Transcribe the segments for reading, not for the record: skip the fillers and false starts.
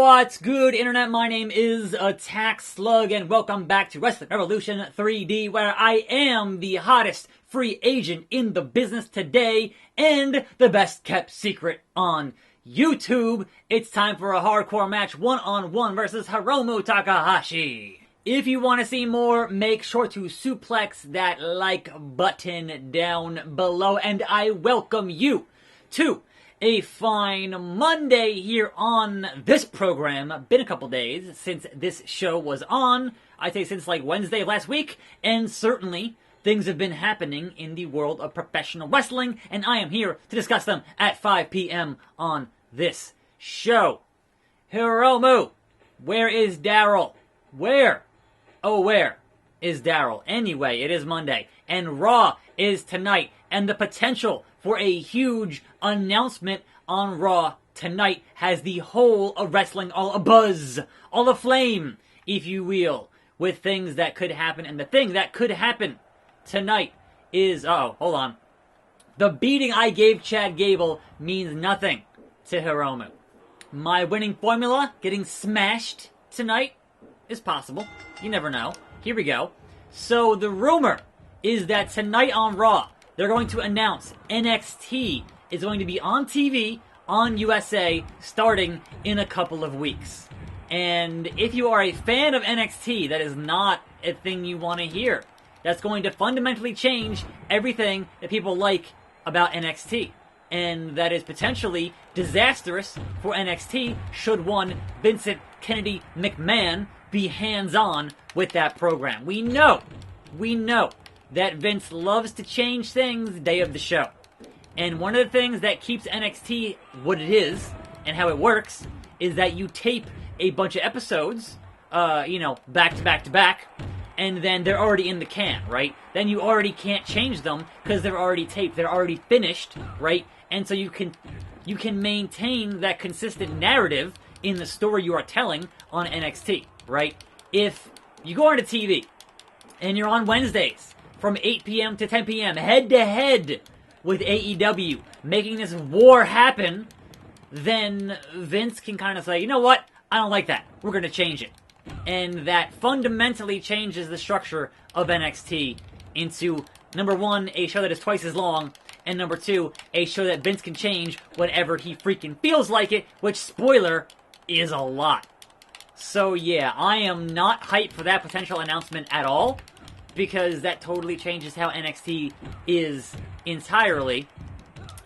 What's good, Internet? My name is Attack Slug, and welcome back to Wrestling Revolution 3D, where I am the hottest free agent in the business today, and the best kept secret on YouTube. It's time for a hardcore match, one-on-one versus Hiromu Takahashi. If you want to see more, make sure to suplex that like button down below, and I welcome you to a fine Monday here on this program. Been a couple days since this show was on. I'd say since like Wednesday of last week, and certainly things have been happening in the world of professional wrestling, and I am here to discuss them at 5 p.m. on this show. Hiromu, where is Daryl? Where? Oh, where is Daryl? Anyway, it is Monday, and Raw is tonight, and the potential for a huge announcement on Raw tonight has the whole of wrestling all abuzz, all aflame, if you will, with things that could happen. And the thing that could happen tonight is, hold on. The beating I gave Chad Gable means nothing to Hiromu. My winning formula getting smashed tonight is possible. You never know. Here we go. So the rumor is that tonight on Raw, they're going to announce NXT is going to be on TV on USA starting in a couple of weeks. And if you are a fan of NXT, that is not a thing you want to hear. That's going to fundamentally change everything that people like about NXT. And that is potentially disastrous for NXT should one Vincent Kennedy McMahon be hands-on with that program. We know that Vince loves to change things the day of the show. And one of the things that keeps NXT what it is, and how it works, is that you tape a bunch of episodes, back to back to back, and then they're already in the can, right? Then you already can't change them, because they're already taped, they're already finished, right? And so you can maintain that consistent narrative in the story you are telling on NXT, right? If you go onto TV, and you're on Wednesdays, from 8 p.m. to 10 p.m., head-to-head with AEW, making this war happen, then Vince can kind of say, you know what? I don't like that. We're going to change it. And that fundamentally changes the structure of NXT into, number one, a show that is twice as long, and number two, a show that Vince can change whenever he freaking feels like it, which, spoiler, is a lot. So yeah, I am not hyped for that potential announcement at all, because that totally changes how NXT is entirely.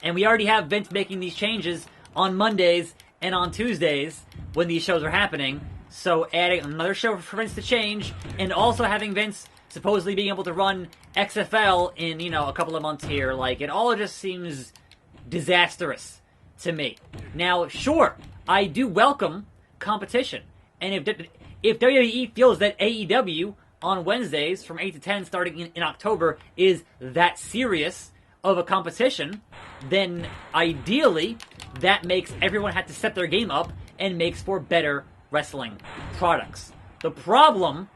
And we already have Vince making these changes on Mondays and on Tuesdays when these shows are happening. So adding another show for Vince to change, and also having Vince supposedly being able to run XFL in, a couple of months here, like, it all just seems disastrous to me. Now, sure, I do welcome competition. And if WWE feels that AEW on Wednesdays from 8 to 10 starting in October is that serious of a competition, then ideally that makes everyone have to step their game up and makes for better wrestling products. The problem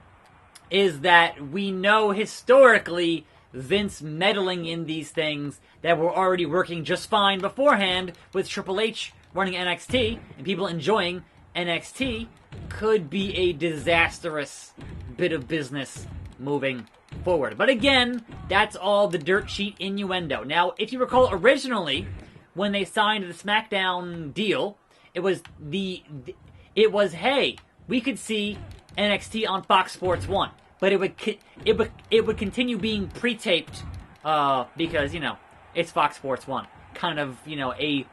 is that we know historically Vince meddling in these things that were already working just fine beforehand with Triple H running NXT and people enjoying NXT could be a disastrous bit of business moving forward. But again, that's all the dirt sheet innuendo. Now, if you recall originally, when they signed the SmackDown deal, it was hey, we could see NXT on Fox Sports 1, but it would continue being pre-taped because it's Fox Sports 1, kind of a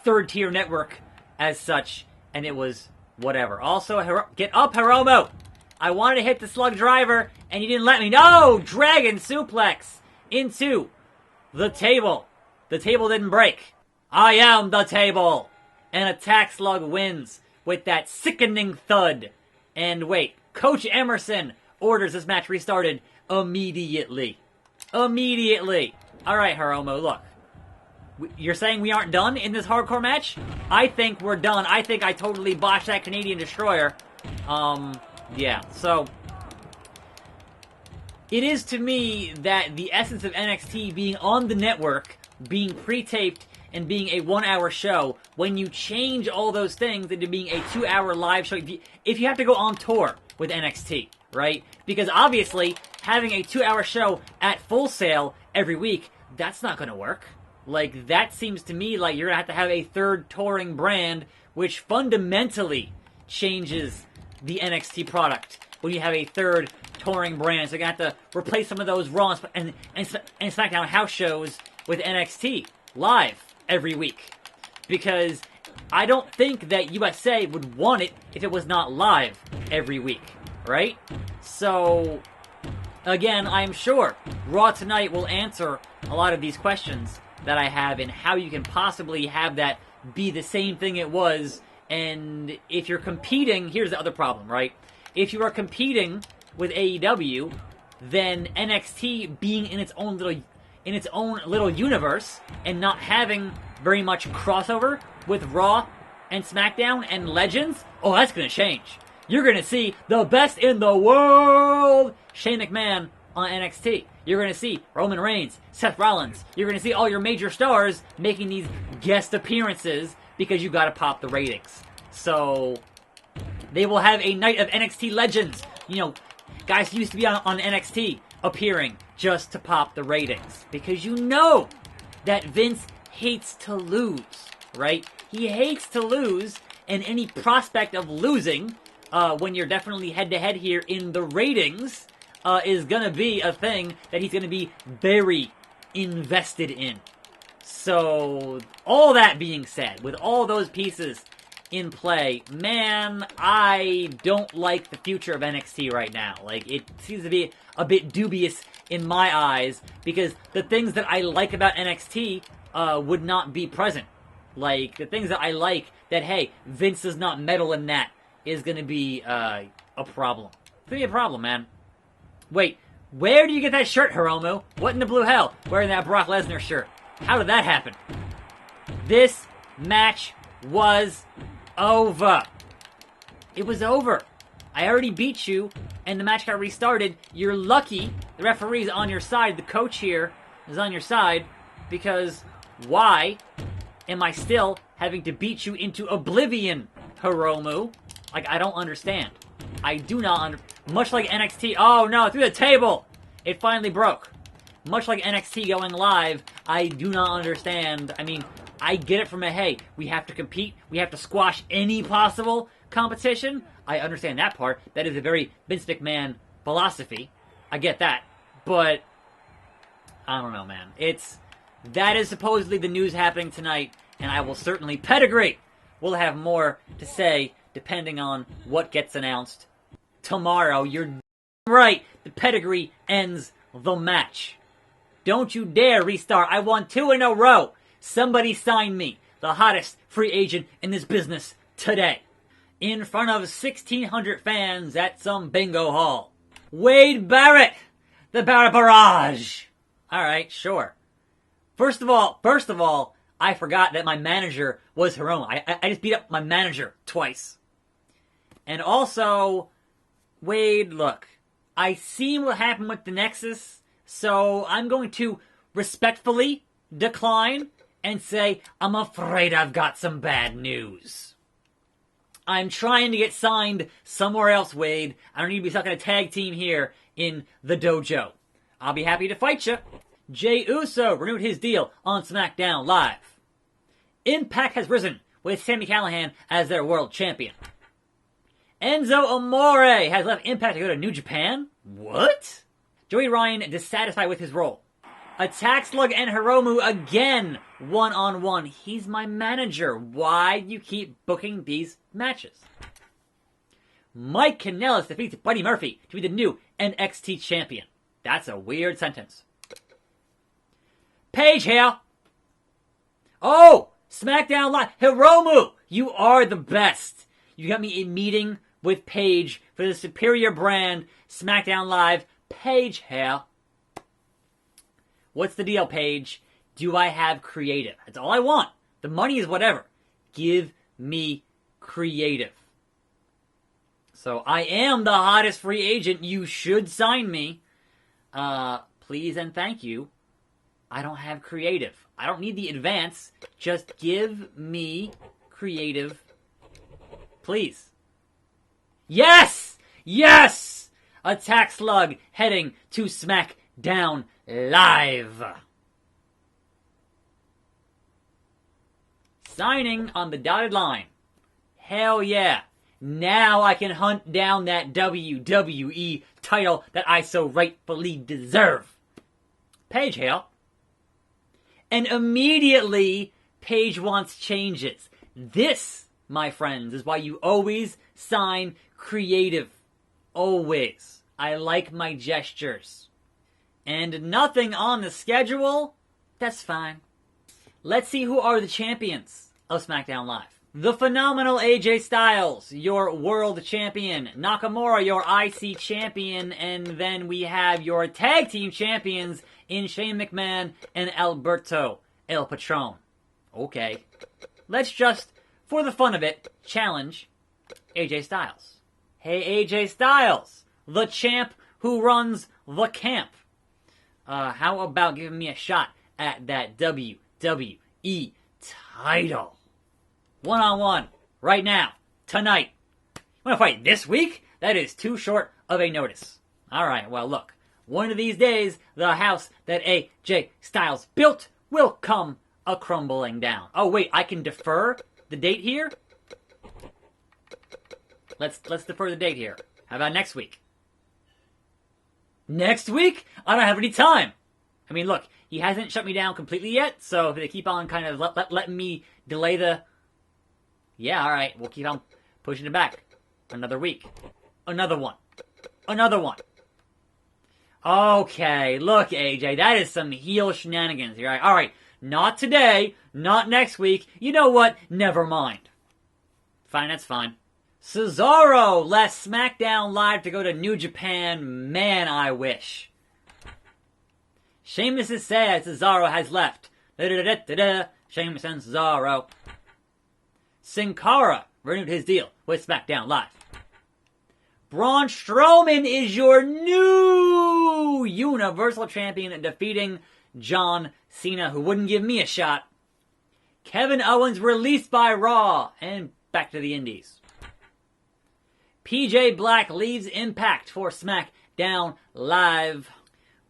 third-tier network as such, and it was whatever. Also, get up, Hiromu! I wanted to hit the slug driver, and you didn't let me. No! Dragon suplex into the table. The table didn't break. I am the table! And Attack Slug wins with that sickening thud. And wait, Coach Emerson orders this match restarted immediately. Immediately. Alright, Hiromu, look. You're saying we aren't done in this hardcore match? I think we're done. I think I totally botched that Canadian Destroyer. Yeah, so it is to me that the essence of NXT being on the network, being pre-taped, and being a 1-hour show when you change all those things into being a 2-hour live show. If you have to go on tour with NXT, right? Because obviously, having a 2-hour show at Full Sail every week, that's not going to work. Like, that seems to me like you're going to have a third touring brand, which fundamentally changes the NXT product when you have a third touring brand. So you're going to have to replace some of those Raw and SmackDown house shows with NXT live every week. Because I don't think that USA would want it if it was not live every week, right? So, again, I'm sure Raw Tonight will answer a lot of these questions that I have and how you can possibly have that be the same thing it was. And if you're competing, here's the other problem, right? If you are competing with AEW, then NXT being in its own little universe and not having very much crossover with Raw and SmackDown and Legends, oh, that's going to change. You're going to see the best in the world, Shane McMahon on NXT. You're going to see Roman Reigns, Seth Rollins. You're going to see all your major stars making these guest appearances because you got to pop the ratings. So they will have a night of NXT legends. You know, guys who used to be on NXT appearing just to pop the ratings. Because you know that Vince hates to lose, right? He hates to lose, and any prospect of losing when you're definitely head-to-head here in the ratings is going to be a thing that he's going to be very invested in. So, all that being said, with all those pieces in play, man, I don't like the future of NXT right now. Like, it seems to be a bit dubious in my eyes, because the things that I like about NXT would not be present. Like, the things that I like that, hey, Vince does not meddle in that is going to be a problem. It's going to be a problem, man. Wait, where do you get that shirt, Hiromu? What in the blue hell? Wearing that Brock Lesnar shirt. How did that happen? This match was over. It was over. I already beat you, and the match got restarted. You're lucky the referee's on your side. The coach here is on your side, because why am I still having to beat you into oblivion, Hiromu? Like, I don't understand. I do not much like NXT. Oh no, through the table! It finally broke. Much like NXT going live, I do not understand. I mean, I get it from a, hey, we have to compete, we have to squash any possible competition. I understand that part. That is a very Vince McMahon philosophy. I get that. But, I don't know, man. That is supposedly the news happening tonight, and I will certainly, Pedigree will have more to say depending on what gets announced tomorrow. You're right. The Pedigree ends the match. Don't you dare restart. I won 2 in a row. Somebody sign me, the hottest free agent in this business today, in front of 1,600 fans at some bingo hall. Wade Barrett, the Barrett Barrage. All right, sure. First of all, I forgot that my manager was Hiromu. I just beat up my manager twice. And also, Wade, look, I seen what happened with the Nexus, so I'm going to respectfully decline and say, I'm afraid I've got some bad news. I'm trying to get signed somewhere else, Wade. I don't need to be stuck in a tag team here in the dojo. I'll be happy to fight you. Jey Uso renewed his deal on SmackDown Live. Impact has risen with Sami Callihan as their world champion. Enzo Amore has left Impact to go to New Japan? What? Joey Ryan dissatisfied with his role. Attack Slug and Hiromu again one-on-one. He's my manager. Why do you keep booking these matches? Mike Kanellis defeats Buddy Murphy to be the new NXT champion. That's a weird sentence. Paige here. Oh, SmackDown Live. Hiromu, you are the best. You got me a meeting with Paige for the superior brand SmackDown Live. Paige here. What's the deal, Paige? Do I have creative? That's all I want. The money is whatever. Give me creative. So I am the hottest free agent. You should sign me. Please and thank you. I don't have creative. I don't need the advance. Just give me creative, please. Yes! Yes! Attack Slug heading to SmackDown Live. Signing on the dotted line. Hell yeah. Now I can hunt down that WWE title that I so rightfully deserve. Paige hail. And immediately, Paige wants changes. This, my friends, is why you always sign creative. Always. I like my gestures. And nothing on the schedule? That's fine. Let's see who are the champions of SmackDown Live. The phenomenal AJ Styles, your world champion. Nakamura, your IC champion. And then we have your tag team champions in Shane McMahon and Alberto El Patron. Okay. Let's just, for the fun of it, challenge AJ Styles. Hey AJ Styles, the champ who runs the camp. How about giving me a shot at that WWE title? One-on-one, right now, tonight. You want to fight this week? That is too short of a notice. Alright, well look. One of these days, the house that AJ Styles built will come a-crumbling down. Oh wait, I can defer the date here? Let's defer the date here. How about next week? Next week? I don't have any time. I mean, look, he hasn't shut me down completely yet, so if they keep on kind of letting me delay the... Yeah, alright, we'll keep on pushing it back. Another week. Another one. Another one. Okay, look, AJ, that is some heel shenanigans here. Alright, not today, not next week. You know what? Never mind. Fine, that's fine. Cesaro left SmackDown Live to go to New Japan. Man, I wish. Sheamus is sad Cesaro has left. Sheamus and Cesaro. Sin Cara renewed his deal with SmackDown Live. Braun Strowman is your new Universal Champion, defeating John Cena, who wouldn't give me a shot. Kevin Owens released by Raw and back to the Indies. PJ Black leaves Impact for SmackDown Live.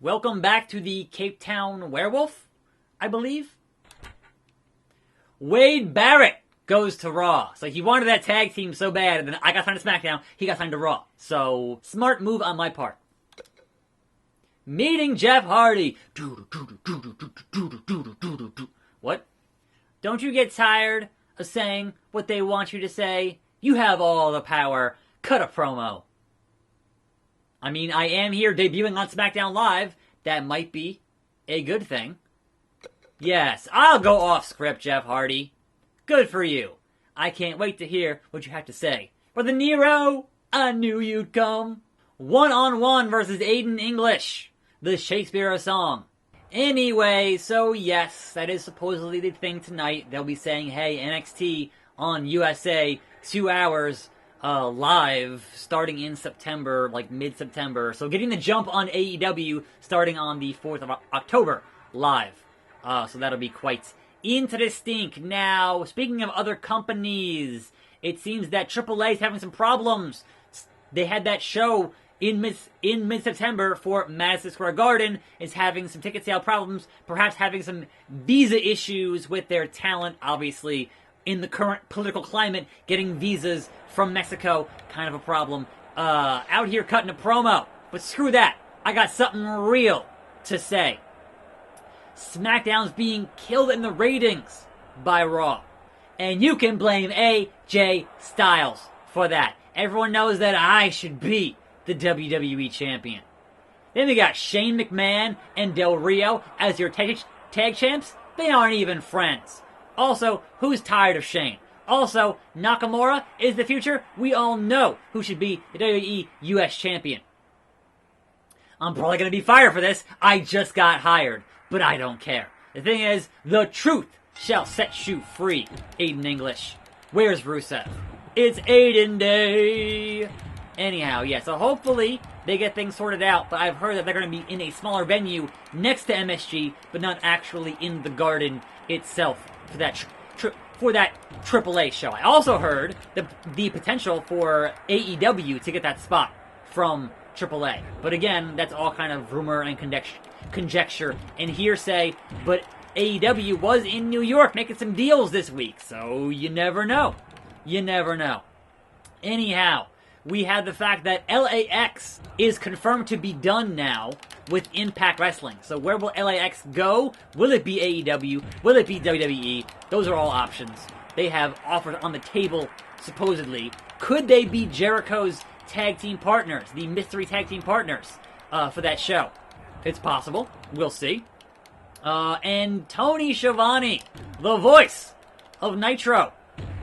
Welcome back to the Cape Town Werewolf, I believe. Wade Barrett goes to Raw. So he wanted that tag team so bad, and then I got signed to SmackDown, he got signed to Raw. So, smart move on my part. Meeting Jeff Hardy. What? Don't you get tired of saying what they want you to say? You have all the power. Cut a promo. I mean, I am here debuting on SmackDown Live. That might be a good thing. Yes, I'll go off script, Jeff Hardy. Good for you. I can't wait to hear what you have to say. Brother Nero, I knew you'd come. One-on-one versus Aiden English. The Shakespeare song. Anyway, so yes, that is supposedly the thing tonight. They'll be saying, hey, NXT on USA, 2 hours live, starting in September, like mid-September. So getting the jump on AEW starting on the 4th of October live. So that'll be quite interesting. Now, speaking of other companies, it seems that AAA is having some problems. They had that show in mid-September for Madison Square Garden, is having some ticket sale problems, perhaps having some visa issues with their talent. Obviously, in the current political climate, getting visas from Mexico, kind of a problem. Out here cutting a promo, but screw that. I got something real to say. SmackDown's being killed in the ratings by Raw. And you can blame AJ Styles for that. Everyone knows that I should be the WWE Champion. Then we got Shane McMahon and Del Rio as your tag champs. They aren't even friends. Also, who's tired of Shane? Also, Nakamura is the future. We all know who should be the WWE US Champion. I'm probably going to be fired for this. I just got hired. But I don't care. The thing is, the truth shall set you free. Aiden English. Where's Rusev? It's Aiden Day. Anyhow, yeah, so hopefully they get things sorted out, but I've heard that they're going to be in a smaller venue next to MSG, but not actually in the Garden itself for that AAA show. I also heard the potential for AEW to get that spot from AAA. But again, that's all kind of rumor and conjecture and hearsay. But AEW was in New York making some deals this week, so you never know. You never know. Anyhow, we have the fact that LAX is confirmed to be done now with Impact Wrestling. So where will LAX go? Will it be AEW? Will it be WWE? Those are all options. They have offers on the table, supposedly. Could they be Jericho's tag team partners, the mystery tag team partners, for that show? It's possible. We'll see. And Tony Schiavone, the voice of Nitro,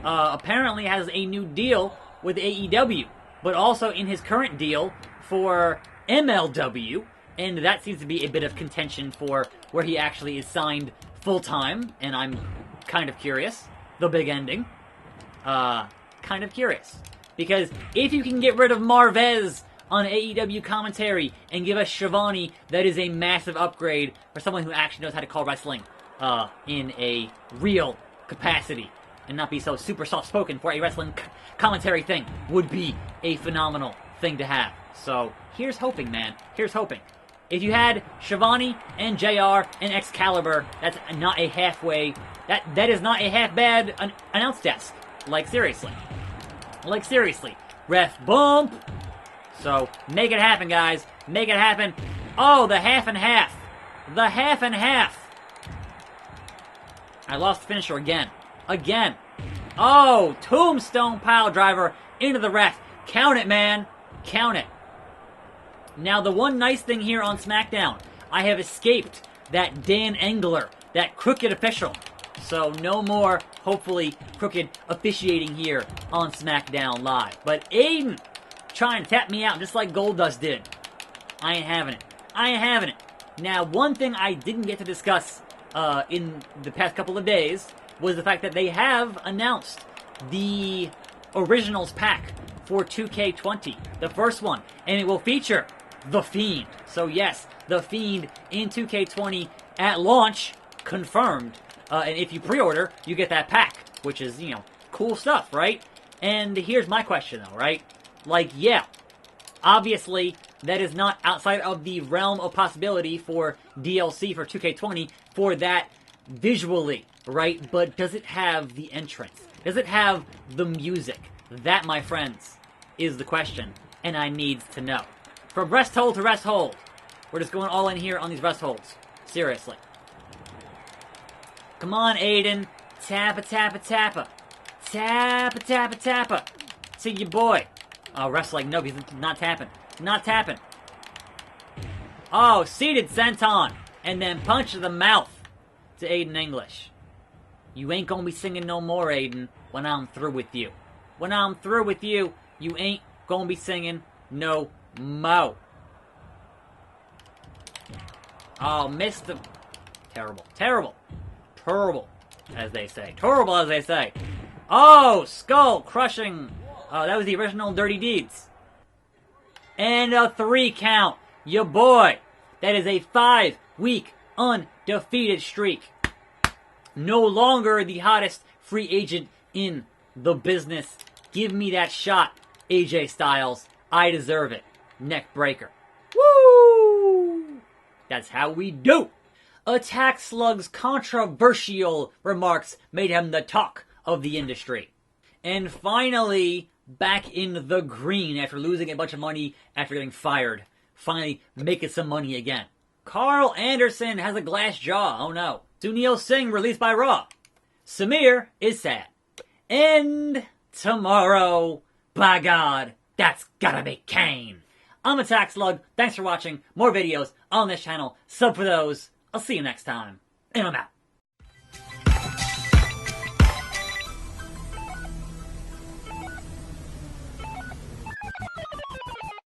apparently has a new deal with AEW, but also in his current deal for MLW, and that seems to be a bit of contention for where he actually is signed full-time, and I'm kind of curious. The big ending. Kind of curious. Because if you can get rid of Marvez on AEW commentary and give us Schiavone, that is a massive upgrade for someone who actually knows how to call wrestling in a real capacity and not be so super soft-spoken for a wrestling commentary thing would be a phenomenal thing to have. So here's hoping, man. Here's hoping. If you had Schiavone and JR and Excalibur, that's not a halfway... That is not a half bad announce desk. Like, seriously. Like, seriously. Ref bump. So, make it happen, guys. Make it happen. Oh, the half and half. The half and half. I lost the finisher again. Again. Oh, tombstone pile driver into the ref. Count it, man. Count it. Now, the one nice thing here on SmackDown, I have escaped that Dan Engler, that crooked official. So no more, hopefully, crooked officiating here on SmackDown Live. But Aiden trying to tap me out just like Goldust did. I ain't having it. I ain't having it. Now, one thing I didn't get to discuss in the past couple of days was the fact that they have announced the Originals pack for 2K20, the first one, and it will feature The Fiend. So yes, The Fiend in 2K20 at launch, confirmed. And if you pre-order, you get that pack, which is, you know, cool stuff, right? And here's my question, though, right? Like, yeah, obviously, that is not outside of the realm of possibility for DLC for 2K20 for that visually, right? But does it have the entrance? Does it have the music? That, my friends, is the question, and I need to know. From rest hold to rest hold. We're just going all in here on these rest holds. Seriously. Come on, Aiden. Tappa, tappa, tappa. Tappa, tappa, tappa. See your boy. Oh, rest like, no, he's not tapping. Not tapping. Oh, seated senton. And then punch to the mouth to Aiden English. You ain't gonna be singing no more, Aiden, when I'm through with you. When I'm through with you, you ain't gonna be singing no more. Oh, missed the... Terrible. Terrible. Terrible, as they say. Terrible, as they say. Oh, skull crushing. That was the original Dirty Deeds. And a 3 count. Your boy. That is a 5-week undefeated streak. No longer the hottest free agent in the business. Give me that shot, AJ Styles. I deserve it. Neck breaker. Woo! That's how we do. Attack Slug's controversial remarks made him the talk of the industry. And finally, back in the green after losing a bunch of money after getting fired. Finally making some money again. Carl Anderson has a glass jaw. Oh no. Sunil Singh released by Raw. Samir is sad. And tomorrow, by God, that's gotta be Kane. I'm Attack Slug. Thanks for watching. More videos on this channel. Sub for those. I'll see you next time. And I'm out.